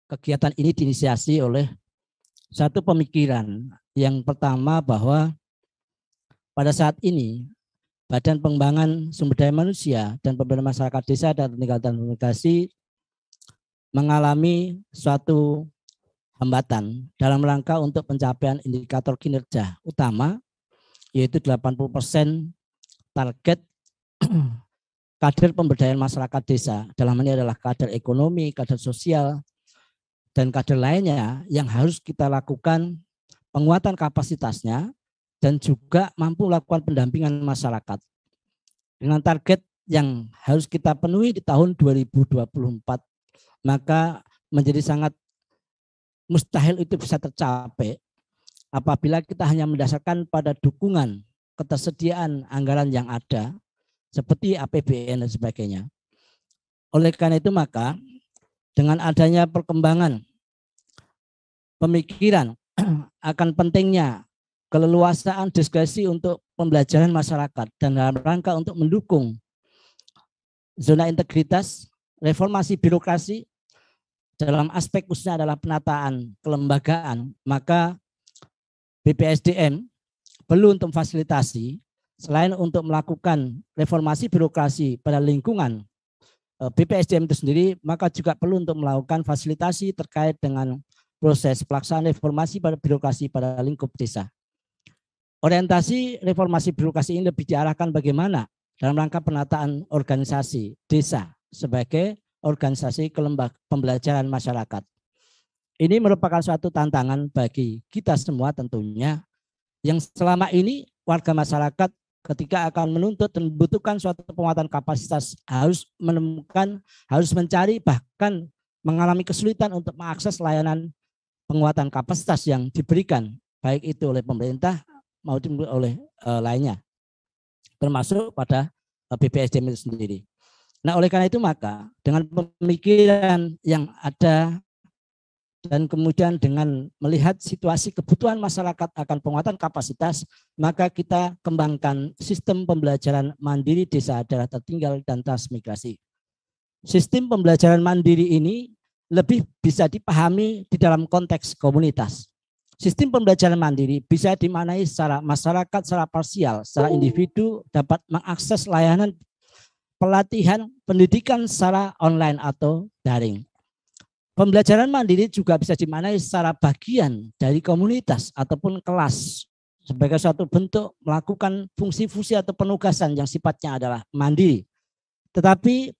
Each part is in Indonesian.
kegiatan ini diinisiasi oleh satu pemikiran. Yang pertama bahwa pada saat ini Badan Pengembangan Sumber Daya Manusia dan Pemberdayaan Masyarakat Desa dan Tertinggal dan Komunikasi mengalami suatu hambatan dalam rangka untuk pencapaian indikator kinerja utama, yaitu 80% target kader pemberdayaan masyarakat desa. Dalam hal ini adalah kader ekonomi, kader sosial, dan kader lainnya yang harus kita lakukan penguatan kapasitasnya dan juga mampu melakukan pendampingan masyarakat. Dengan target yang harus kita penuhi di tahun 2024, maka menjadi sangat mustahil itu bisa tercapai apabila kita hanya mendasarkan pada dukungan ketersediaan anggaran yang ada seperti APBN dan sebagainya. Oleh karena itu maka dengan adanya perkembangan pemikiran akan pentingnya keleluasaan diskresi untuk pembelajaran masyarakat dan dalam rangka untuk mendukung zona integritas, reformasi birokrasi dalam aspek khususnya adalah penataan kelembagaan, maka BPSDM perlu untuk fasilitasi selain untuk melakukan reformasi birokrasi pada lingkungan BPSDM itu sendiri, maka juga perlu untuk melakukan fasilitasi terkait dengan proses pelaksanaan reformasi pada birokrasi pada lingkup desa. Orientasi reformasi birokrasi ini lebih diarahkan bagaimana dalam rangka penataan organisasi desa sebagai organisasi pembelajaran masyarakat. Ini merupakan suatu tantangan bagi kita semua tentunya, yang selama ini warga masyarakat ketika akan menuntut dan membutuhkan suatu penguatan kapasitas harus menemukan, harus mencari, bahkan mengalami kesulitan untuk mengakses layanan penguatan kapasitas yang diberikan, baik itu oleh pemerintah maupun oleh lainnya, termasuk pada BPSDM itu sendiri. Nah, oleh karena itu maka dengan pemikiran yang ada dan kemudian dengan melihat situasi kebutuhan masyarakat akan penguatan kapasitas, maka kita kembangkan sistem pembelajaran mandiri desa daerah tertinggal dan transmigrasi. Sistem pembelajaran mandiri ini lebih bisa dipahami di dalam konteks komunitas. Sistem pembelajaran mandiri bisa dimaknai secara masyarakat, secara parsial, secara individu dapat mengakses layanan pelatihan pendidikan secara online atau daring. Pembelajaran mandiri juga bisa dimaknai secara bagian dari komunitas ataupun kelas sebagai suatu bentuk melakukan fungsi-fungsi atau penugasan yang sifatnya adalah mandiri. Tetapi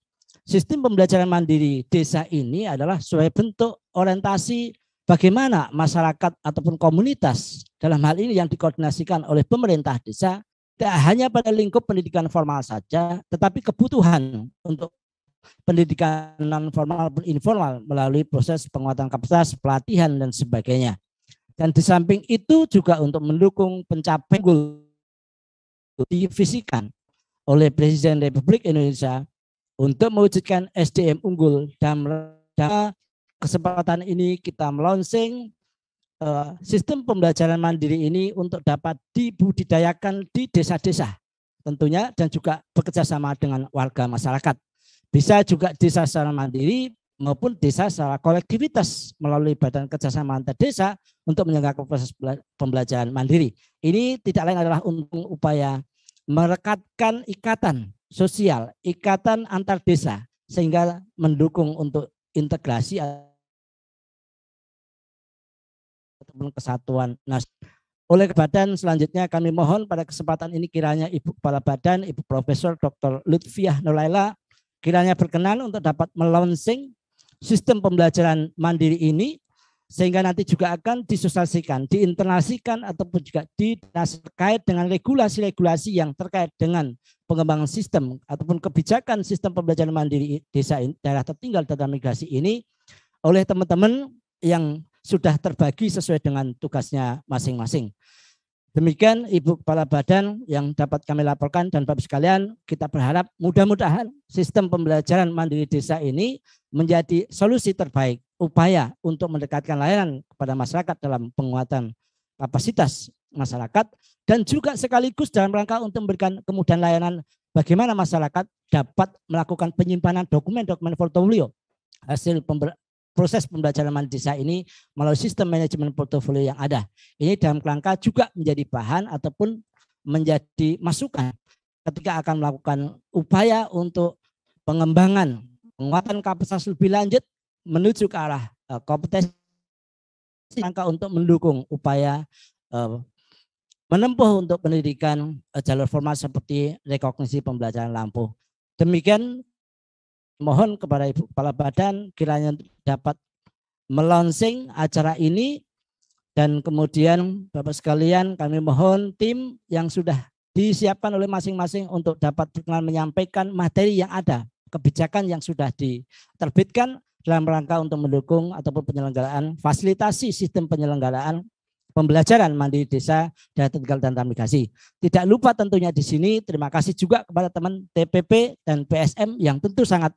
sistem pembelajaran mandiri desa ini adalah sebagai bentuk orientasi bagaimana masyarakat ataupun komunitas dalam hal ini yang dikoordinasikan oleh pemerintah desa tidak hanya pada lingkup pendidikan formal saja, tetapi kebutuhan untuk pendidikan non formal dan informal melalui proses penguatan kapasitas, pelatihan dan sebagainya. Dan di samping itu juga untuk mendukung pencapaian goal divisikan oleh Presiden Republik Indonesia untuk mewujudkan SDM unggul. Dan kesempatan ini kita melaunching sistem pembelajaran mandiri ini untuk dapat dibudidayakan di desa-desa tentunya dan juga bekerja sama dengan warga masyarakat. Bisa juga desa secara mandiri maupun desa secara kolektivitas melalui badan kerjasama antar desa untuk menyelenggarakan proses pembelajaran mandiri. Ini tidak lain adalah untuk upaya merekatkan ikatan sosial, ikatan antar desa sehingga mendukung untuk integrasi ataupun kesatuan nasional. Oleh badan selanjutnya kami mohon pada kesempatan ini kiranya Ibu Kepala Badan, Ibu Profesor Dr. Lutfiah Nurlaila kiranya berkenan untuk dapat melaunching sistem pembelajaran mandiri ini sehingga nanti juga akan disosialisasikan, diinternasikan ataupun juga terkait dengan regulasi-regulasi yang terkait dengan pengembangan sistem ataupun kebijakan sistem pembelajaran mandiri desa daerah tertinggal dan transmigrasi ini oleh teman-teman yang sudah terbagi sesuai dengan tugasnya masing-masing. Demikian Ibu Kepala Badan yang dapat kami laporkan dan Bapak sekalian, kita berharap mudah-mudahan sistem pembelajaran mandiri desa ini menjadi solusi terbaik upaya untuk mendekatkan layanan kepada masyarakat dalam penguatan kapasitas masyarakat dan juga sekaligus dalam rangka untuk memberikan kemudahan layanan bagaimana masyarakat dapat melakukan penyimpanan dokumen-dokumen portfolio hasil proses pembelajaran mandiri desa ini melalui sistem manajemen portofolio yang ada. Ini dalam kerangka juga menjadi bahan ataupun menjadi masukan ketika akan melakukan upaya untuk pengembangan, penguatan kapasitas lebih lanjut menuju ke arah kompetensi rangka untuk mendukung upaya menempuh untuk pendidikan jalur formal seperti rekognisi pembelajaran lampu. Demikian mohon kepada Ibu Kepala Badan kiranya dapat melaunching acara ini, dan kemudian Bapak sekalian kami mohon tim yang sudah disiapkan oleh masing-masing untuk dapat berkenan menyampaikan materi yang ada, kebijakan yang sudah diterbitkan dalam rangka untuk mendukung ataupun penyelenggaraan fasilitasi sistem penyelenggaraan pembelajaran mandiri desa daya tunggal dan transmigrasi. Tidak lupa tentunya di sini terima kasih juga kepada teman TPP dan PSM yang tentu sangat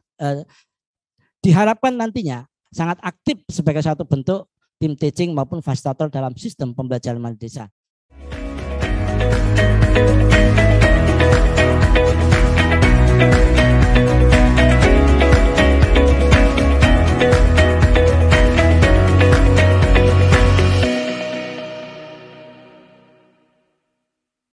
diharapkan nantinya sangat aktif sebagai satu bentuk tim teaching maupun fasilitator dalam sistem pembelajaran mandiri desa.